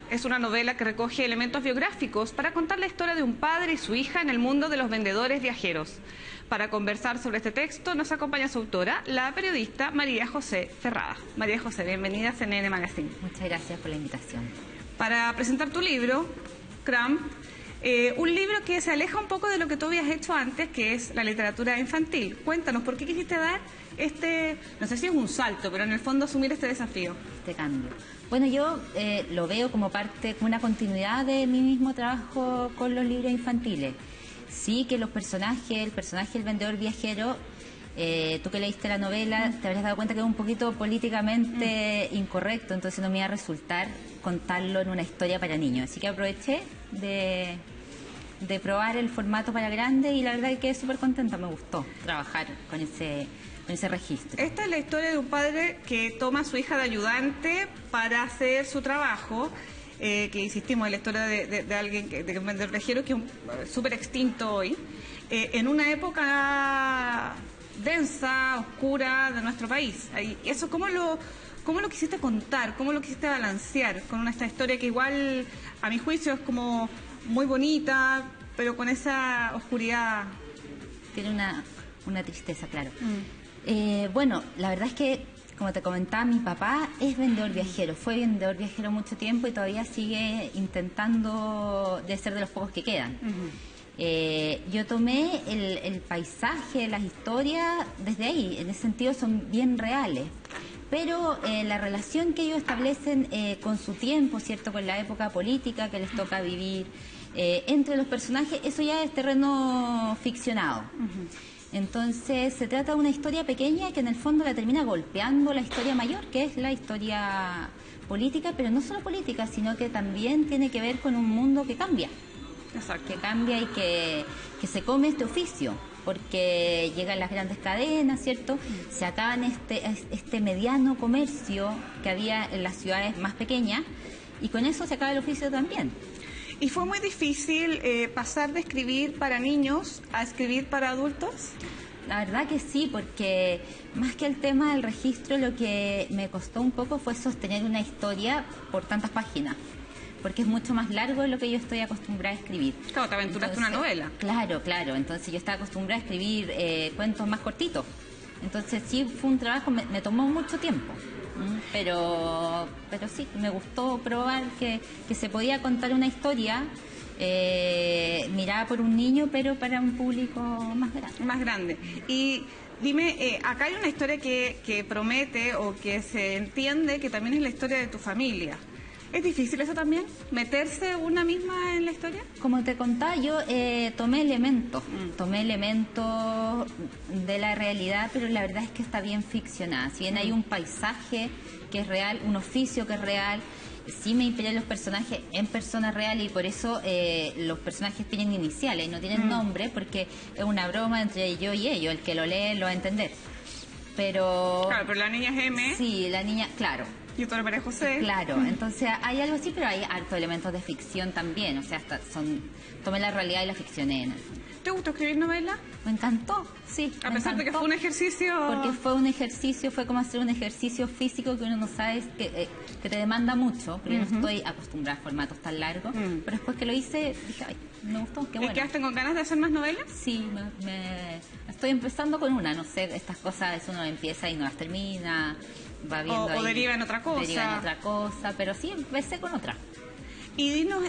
es una novela que recoge elementos biográficos para contar la historia de un padre y su hija en el mundo de los vendedores viajeros. Para conversar sobre este texto nos acompaña su autora, la periodista María José Ferrada. María José, bienvenida a CNN Magazine. Muchas gracias por la invitación. Para presentar tu libro, Cram, un libro que se aleja un poco de lo que tú habías hecho antes, que es la literatura infantil. Cuéntanos, ¿por qué quisiste dar no sé si es un salto, pero en el fondo asumir este desafío? Este cambio. Bueno, yo lo veo como parte, como una continuidad de mi mismo trabajo con los libros infantiles. Sí que los personajes, el personaje del vendedor viajero, tú que leíste la novela, te habrías dado cuenta que es un poquito políticamente incorrecto, entonces no me iba a resultar contarlo en una historia para niños. Así que aproveché de probar el formato para grandes y la verdad es que quedé súper contenta, me gustó trabajar con ese registro. Esta es la historia de un padre que toma a su hija de ayudante para hacer su trabajo, que insistimos en la historia de alguien, de un vendedor viajero que es súper extinto hoy, en una época densa, oscura de nuestro país. Y eso, ¿cómo lo quisiste contar? ¿Cómo lo quisiste balancear con esta historia que igual, a mi juicio, es como muy bonita, pero con esa oscuridad? Tiene una tristeza, claro. Bueno, la verdad es que, como te comentaba, mi papá es vendedor viajero, fue vendedor viajero mucho tiempo y todavía sigue intentando de ser de los pocos que quedan. Yo tomé el paisaje, las historias, desde ahí, en ese sentido son bien reales. Pero la relación que ellos establecen con su tiempo, ¿cierto?, con la época política que les toca vivir, entre los personajes, eso ya es terreno ficcionado. Entonces se trata de una historia pequeña que en el fondo la termina golpeando la historia mayor, que es la historia política, pero no solo política, sino que también tiene que ver con un mundo que cambia. Exacto. Que cambia y que se come este oficio, porque llegan las grandes cadenas, ¿cierto? Se acaban este mediano comercio que había en las ciudades más pequeñas y con eso se acaba el oficio también. ¿Y fue muy difícil pasar de escribir para niños a escribir para adultos? La verdad que sí, porque más que el tema del registro, lo que me costó un poco fue sostener una historia por tantas páginas, porque es mucho más largo de lo que yo estoy acostumbrada a escribir. Claro, te aventuraste una novela. Claro. Entonces yo estaba acostumbrada a escribir cuentos más cortitos. Entonces sí, fue un trabajo, me tomó mucho tiempo. Pero sí, me gustó probar que se podía contar una historia mirada por un niño, pero para un público más grande. Más grande. Y dime, acá hay una historia que promete o que se entiende que también es la historia de tu familia. ¿Es difícil eso también? ¿Meterse una misma en la historia? Como te contaba, yo tomé elementos de la realidad, pero la verdad es que está bien ficcionada. Si bien hay un paisaje que es real, un oficio que es real, sí me inspiré en los personajes en personas reales y por eso los personajes tienen iniciales, no tienen nombre, porque es una broma entre yo y ellos, el que lo lee lo va a entender. Claro, pero la niña es M. Sí, la niña, claro. Y tú eres María José. Claro, entonces hay algo así, pero hay hartos elementos de ficción también, o sea, tomé la realidad y la ficcioné en el fondo. ¿Te gustó escribir novela? Me encantó, sí. A pesar de que fue un ejercicio... Porque fue un ejercicio, fue como hacer un ejercicio físico que uno no sabe, que te demanda mucho, porque yo no estoy acostumbrada a formatos tan largos, pero después que lo hice, dije, ay, me gustó, qué bueno. ¿Y quedaste con ganas de hacer más novelas? Sí, estoy empezando con una, no sé, estas cosas uno empieza y no las termina, va viendo o deriva en otra cosa. Deriva en otra cosa, pero sí, empecé con otra. Y dinos,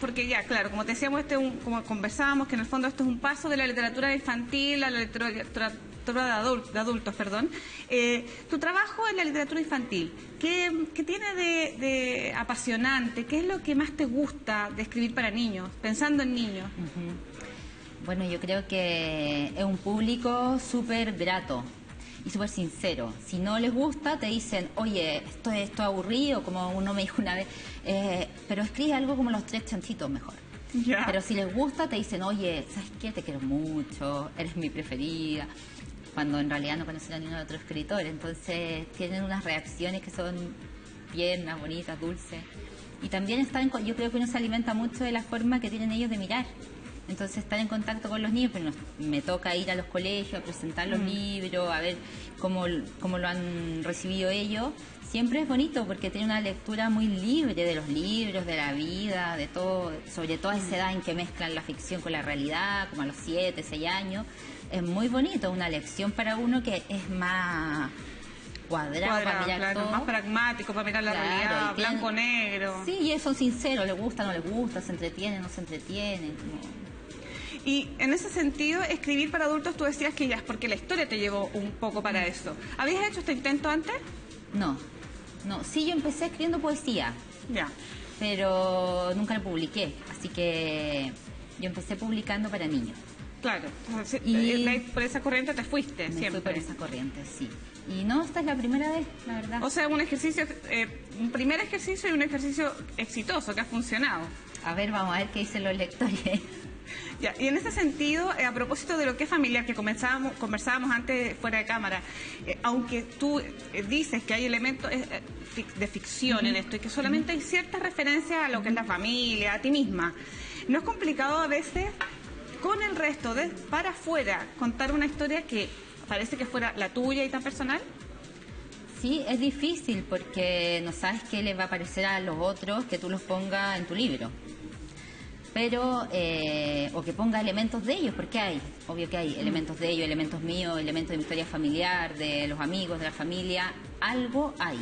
porque ya, claro, como te decíamos, como conversábamos, que en el fondo esto es un paso de la literatura infantil a la literatura de adultos, perdón. Tu trabajo en la literatura infantil, ¿qué tiene de apasionante? ¿Qué es lo que más te gusta de escribir para niños, pensando en niños? Bueno, yo creo que es un público súper grato y súper sincero. Si no les gusta, te dicen, oye, esto es aburrido, como uno me dijo una vez, pero escribe algo como Los Tres Chanchitos mejor. Yeah. Pero si les gusta, te dicen, oye, ¿sabes qué? Te quiero mucho, eres mi preferida, cuando en realidad no conocen a ningún otro escritor. Entonces tienen unas reacciones que son tiernas, bonitas, dulces. Y también yo creo que uno se alimenta mucho de la forma que tienen ellos de mirar. Entonces estar en contacto con los niños, pero me toca ir a los colegios a presentar los libros, a ver cómo lo han recibido ellos. siempre es bonito porque tiene una lectura muy libre de los libros, de la vida, de todo, sobre todo a esa edad en que mezclan la ficción con la realidad, como a los 7, 6 años. Es muy bonito, una lección para uno que es más cuadrado para mirar claro, todo. más pragmático para mirar la realidad, blanco-negro. Sí, y son sinceros, les gusta, no les gusta, se entretienen, no se entretienen. Y en ese sentido, escribir para adultos, tú decías que ya es porque la historia te llevó un poco para eso. ¿Habías hecho este intento antes? No, sí, yo empecé escribiendo poesía. Ya. Pero nunca lo publiqué, así que yo empecé publicando para niños. Claro, Y por esa corriente te fuiste me siempre. fui por esa corriente, sí. Y no, esta es la primera vez, la verdad. O sea, un ejercicio, un primer ejercicio y un ejercicio exitoso que ha funcionado. A ver, vamos a ver qué dicen los lectores. Ya, y en ese sentido, a propósito de lo que es familiar, que conversábamos antes fuera de cámara, aunque tú dices que hay elementos de ficción en esto y que solamente hay ciertas referencias a lo que es la familia, a ti misma, ¿no es complicado a veces con el resto, para afuera, contar una historia que parece que fuera la tuya y tan personal? Sí, es difícil porque no sabes qué les va a parecer a los otros que tú los pongas en tu libro. Pero, o que ponga elementos de ellos, porque hay, obvio que hay elementos de ellos, elementos míos, elementos de mi historia familiar, de los amigos, de la familia, algo hay.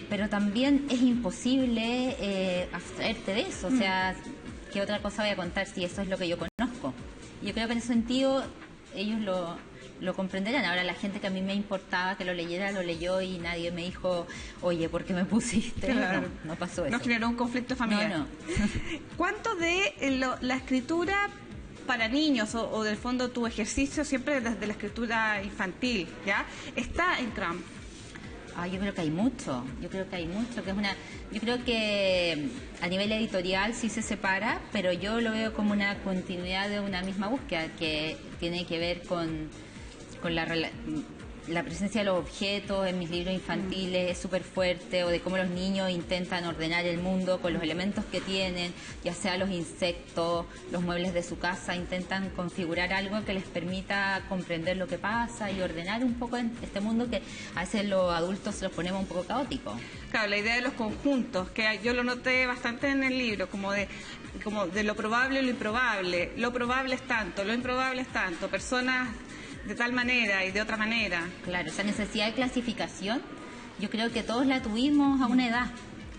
Pero también es imposible abstraerte de eso, o sea, ¿qué otra cosa voy a contar si eso es lo que yo conozco? Yo creo que en ese sentido ellos lo comprenderán. Ahora la gente que a mí me importaba que lo leyera, lo leyó y nadie me dijo, oye, ¿por qué me pusiste? Claro. No pasó eso. No generó un conflicto familiar. No. ¿Cuánto de la escritura para niños o del fondo tu ejercicio siempre desde la escritura infantil, ya está en Cramp? Yo creo que hay mucho, que es yo creo que a nivel editorial sí se separa, pero yo lo veo como una continuidad de una misma búsqueda que tiene que ver con la presencia de los objetos en mis libros infantiles es súper fuerte, o de cómo los niños intentan ordenar el mundo con los elementos que tienen, ya sea los insectos, los muebles de su casa, intentan configurar algo que les permita comprender lo que pasa y ordenar un poco en este mundo que a veces los adultos se los ponemos un poco caótico. Claro, la idea de los conjuntos, que yo lo noté bastante en el libro, como de lo probable y lo improbable. Lo probable es tanto, lo improbable es tanto, personas de tal manera y de otra manera. Claro, esa necesidad de clasificación, yo creo que todos la tuvimos a una edad,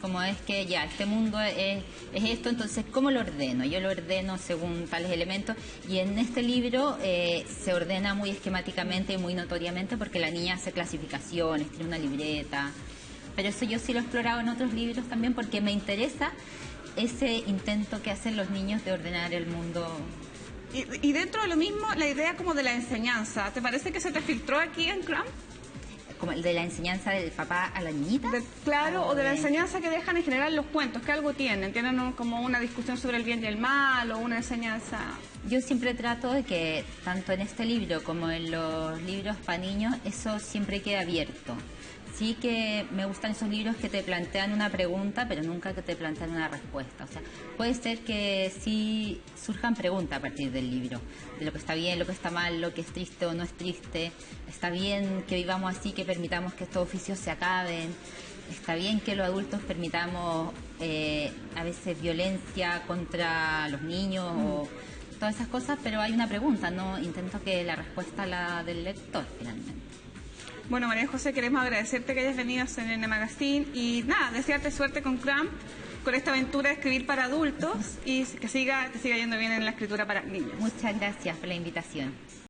como es que ya, este mundo es esto, entonces, ¿cómo lo ordeno? Yo lo ordeno según tales elementos, y en este libro se ordena muy esquemáticamente y muy notoriamente porque la niña hace clasificaciones, tiene una libreta, pero eso yo sí lo he explorado en otros libros también porque me interesa ese intento que hacen los niños de ordenar el mundo. Y dentro de lo mismo, la idea como de la enseñanza, ¿te parece que se te filtró aquí en Cramp? Como el de la enseñanza del papá a la niñita. Claro, o de la enseñanza que dejan en general los cuentos, que algo tienen como una discusión sobre el bien y el mal, o una enseñanza. Yo siempre trato de que, tanto en este libro como en los libros para niños, eso siempre quede abierto. Sí que me gustan esos libros que te plantean una pregunta, pero nunca que te plantean una respuesta. O sea, puede ser que sí surjan preguntas a partir del libro, de lo que está bien, lo que está mal, lo que es triste o no es triste. Está bien que vivamos así, que permitamos que estos oficios se acaben. Está bien que los adultos permitamos a veces violencia contra los niños o todas esas cosas, pero hay una pregunta, no intento que la respuesta la del lector finalmente. Bueno, María José, queremos agradecerte que hayas venido a CNN Magazine y nada, desearte suerte con Cramp, con esta aventura de escribir para adultos y que siga yendo bien en la escritura para niños. Muchas gracias por la invitación.